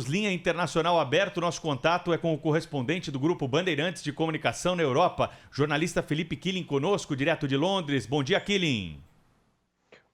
Linha Internacional aberto, nosso contato é com o correspondente do Grupo Bandeirantes de Comunicação na Europa, jornalista Felipe Killing conosco, direto de Londres. Bom dia, Killing.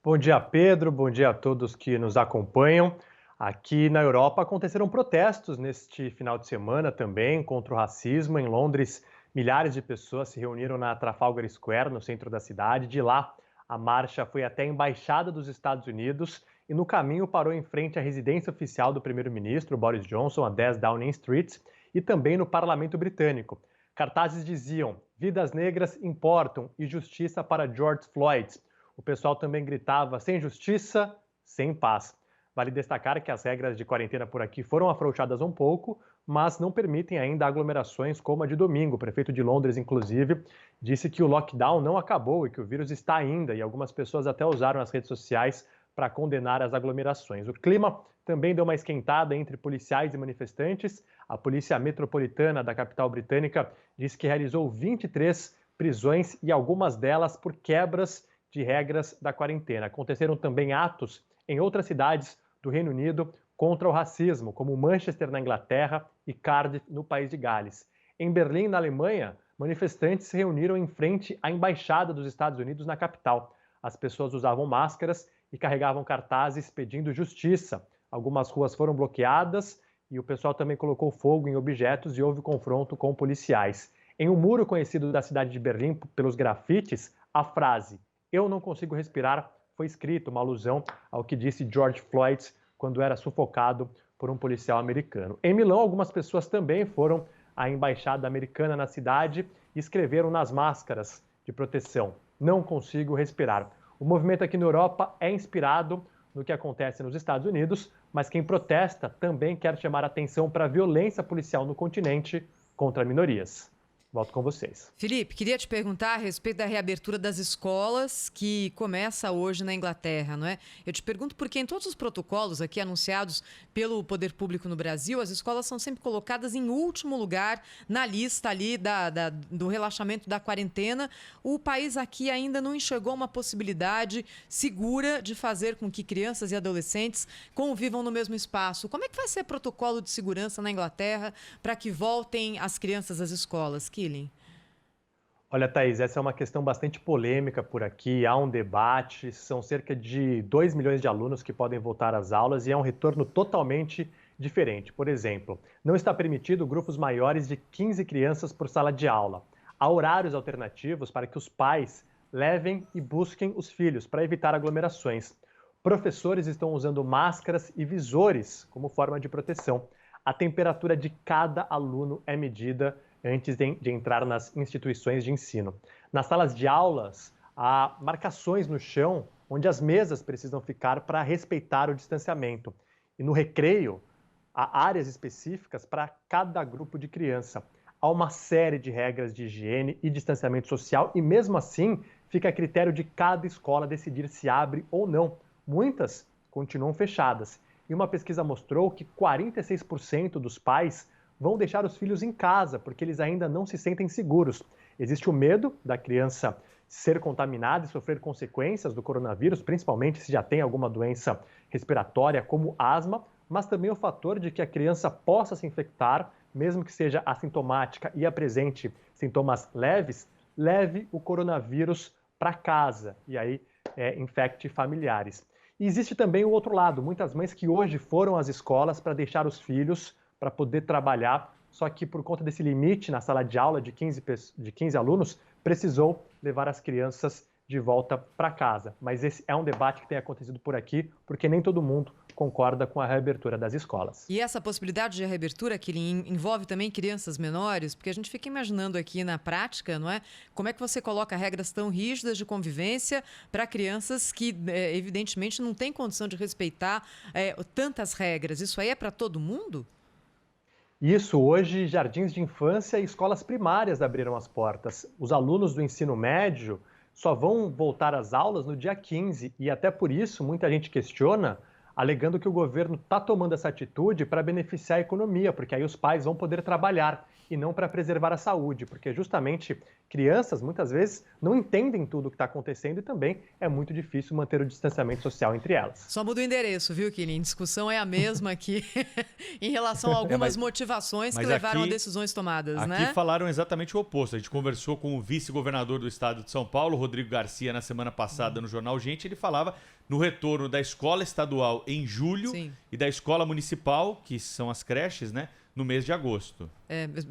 Bom dia, Pedro. Bom dia a todos que nos acompanham. Aqui na Europa aconteceram protestos neste final de semana também contra o racismo. Em Londres, milhares de pessoas se reuniram na Trafalgar Square, no centro da cidade. De lá, a marcha foi até a Embaixada dos Estados Unidos e no caminho parou em frente à residência oficial do primeiro-ministro Boris Johnson, a 10 Downing Street, e também no Parlamento Britânico. Cartazes diziam: "Vidas negras importam" e "Justiça para George Floyd". O pessoal também gritava: "Sem justiça, sem paz". Vale destacar que as regras de quarentena por aqui foram afrouxadas um pouco, mas não permitem ainda aglomerações como a de domingo. O prefeito de Londres, inclusive, disse que o lockdown não acabou e que o vírus está ainda, e algumas pessoas até usaram as redes sociais para condenar as aglomerações. O clima também deu uma esquentada entre policiais e manifestantes. A Polícia Metropolitana da capital britânica disse que realizou 23 prisões e algumas delas por quebras de regras da quarentena. Aconteceram também atos em outras cidades do Reino Unido contra o racismo, como Manchester, na Inglaterra, e Cardiff, no país de Gales. Em Berlim, na Alemanha, manifestantes se reuniram em frente à Embaixada dos Estados Unidos na capital. As pessoas usavam máscaras e carregavam cartazes pedindo justiça. Algumas ruas foram bloqueadas e o pessoal também colocou fogo em objetos e houve confronto com policiais. Em um muro conhecido da cidade de Berlim pelos grafites, a frase "Eu não consigo respirar" foi escrita, uma alusão ao que disse George Floyd quando era sufocado por um policial americano. Em Milão, algumas pessoas também foram à embaixada americana na cidade e escreveram nas máscaras de proteção: "Não consigo respirar". O movimento aqui na Europa é inspirado no que acontece nos Estados Unidos, mas quem protesta também quer chamar a atenção para a violência policial no continente contra minorias. Volto com vocês. Felipe, queria te perguntar a respeito da reabertura das escolas que começa hoje na Inglaterra, não é? Eu te pergunto porque em todos os protocolos aqui anunciados pelo poder público no Brasil, as escolas são sempre colocadas em último lugar na lista ali do relaxamento da quarentena. O país aqui ainda não enxergou uma possibilidade segura de fazer com que crianças e adolescentes convivam no mesmo espaço. Como é que vai ser o protocolo de segurança na Inglaterra para que voltem as crianças às escolas? Olha, Thaís, essa é uma questão bastante polêmica por aqui, há um debate, são cerca de 2 milhões de alunos que podem voltar às aulas e é um retorno totalmente diferente. Por exemplo, não está permitido grupos maiores de 15 crianças por sala de aula. Há horários alternativos para que os pais levem e busquem os filhos, para evitar aglomerações. Professores estão usando máscaras e visores como forma de proteção. A temperatura de cada aluno é medida antes de entrar nas instituições de ensino. Nas salas de aulas, há marcações no chão onde as mesas precisam ficar para respeitar o distanciamento. E no recreio, há áreas específicas para cada grupo de criança. Há uma série de regras de higiene e distanciamento social e, mesmo assim, fica a critério de cada escola decidir se abre ou não. Muitas continuam fechadas. E uma pesquisa mostrou que 46% dos pais vão deixar os filhos em casa, porque eles ainda não se sentem seguros. Existe o medo da criança ser contaminada e sofrer consequências do coronavírus, principalmente se já tem alguma doença respiratória, como asma, mas também o fator de que a criança possa se infectar, mesmo que seja assintomática e apresente sintomas leves, leve o coronavírus para casa e aí infecte familiares. E existe também o outro lado, muitas mães que hoje foram às escolas para deixar os filhos para poder trabalhar, só que por conta desse limite na sala de aula de 15 alunos, precisou levar as crianças de volta para casa. Mas esse é um debate que tem acontecido por aqui, porque nem todo mundo concorda com a reabertura das escolas. E essa possibilidade de reabertura que envolve também crianças menores, porque a gente fica imaginando aqui na prática, não é? Como é que você coloca regras tão rígidas de convivência para crianças que, evidentemente, não têm condição de respeitar tantas regras? Isso aí é para todo mundo? Isso, hoje, jardins de infância e escolas primárias abriram as portas. Os alunos do ensino médio só vão voltar às aulas no dia 15 e até por isso muita gente questiona alegando que o governo está tomando essa atitude para beneficiar a economia, porque aí os pais vão poder trabalhar e não para preservar a saúde, porque justamente crianças muitas vezes não entendem tudo o que está acontecendo e também é muito difícil manter o distanciamento social entre elas. Só muda o endereço, viu, Quilin? Discussão é a mesma aqui em relação a algumas motivações que levaram a decisões tomadas, né? Aqui falaram exatamente o oposto. A gente conversou com o vice-governador do estado de São Paulo, Rodrigo Garcia, na semana passada no Jornal Gente. Ele falava no retorno da escola estadual em julho e da escola municipal, que são as creches, né? No mês de agosto.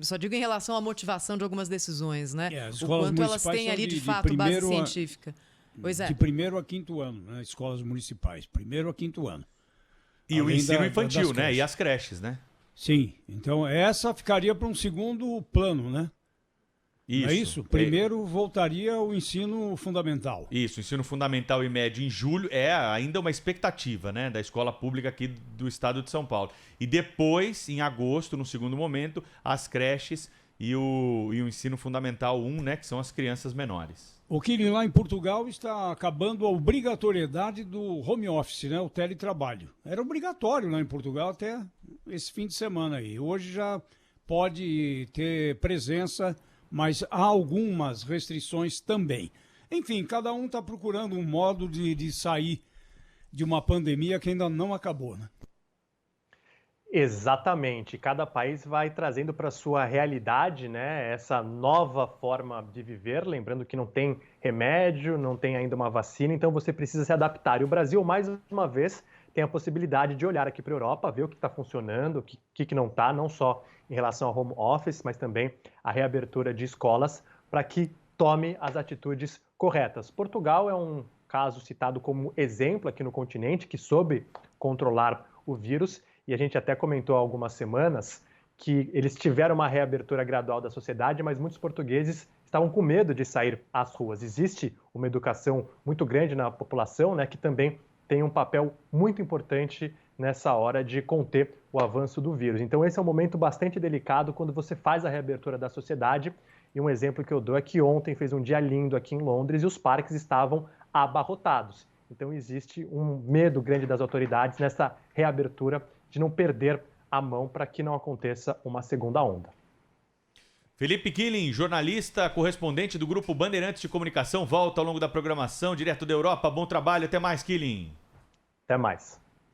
Só digo em relação à motivação de algumas decisões, né? As o escolas quanto elas têm ali, de fato, base científica. Pois é. De 1º a 5º ano, né? Escolas municipais, 1º a 5º ano. E além o ensino infantil, né? E as creches, né? Sim, então essa ficaria para um segundo plano, né? Isso. Não é isso? Primeiro voltaria o ensino fundamental. Isso, ensino fundamental e médio em julho é ainda uma expectativa, né, da escola pública aqui do estado de São Paulo. E depois, em agosto, no segundo momento, as creches e o ensino fundamental 1, né, que são as crianças menores. O Quilin, lá em Portugal está acabando a obrigatoriedade do home office, né, o teletrabalho. Era obrigatório lá em Portugal até esse fim de semana aí. Hoje já pode ter presença, mas há algumas restrições também. Enfim, cada um está procurando um modo de sair de uma pandemia que ainda não acabou, né? Exatamente. Cada país vai trazendo para a sua realidade, né, essa nova forma de viver. Lembrando que não tem remédio, não tem ainda uma vacina, então você precisa se adaptar. E o Brasil, mais uma vez, tem a possibilidade de olhar aqui para a Europa, ver o que está funcionando, o que não está, não só em relação ao home office, mas também a reabertura de escolas, para que tome as atitudes corretas. Portugal é um caso citado como exemplo aqui no continente, que soube controlar o vírus, e a gente até comentou há algumas semanas que eles tiveram uma reabertura gradual da sociedade, mas muitos portugueses estavam com medo de sair às ruas. Existe uma educação muito grande na população, né, que também tem um papel muito importante nessa hora de conter o avanço do vírus. Então esse é um momento bastante delicado quando você faz a reabertura da sociedade. E um exemplo que eu dou é que ontem fez um dia lindo aqui em Londres e os parques estavam abarrotados. Então existe um medo grande das autoridades nessa reabertura de não perder a mão para que não aconteça uma segunda onda. Felipe Quilin, jornalista, correspondente do Grupo Bandeirantes de Comunicação, volta ao longo da programação, direto da Europa. Bom trabalho, até mais, Quilin. Até mais.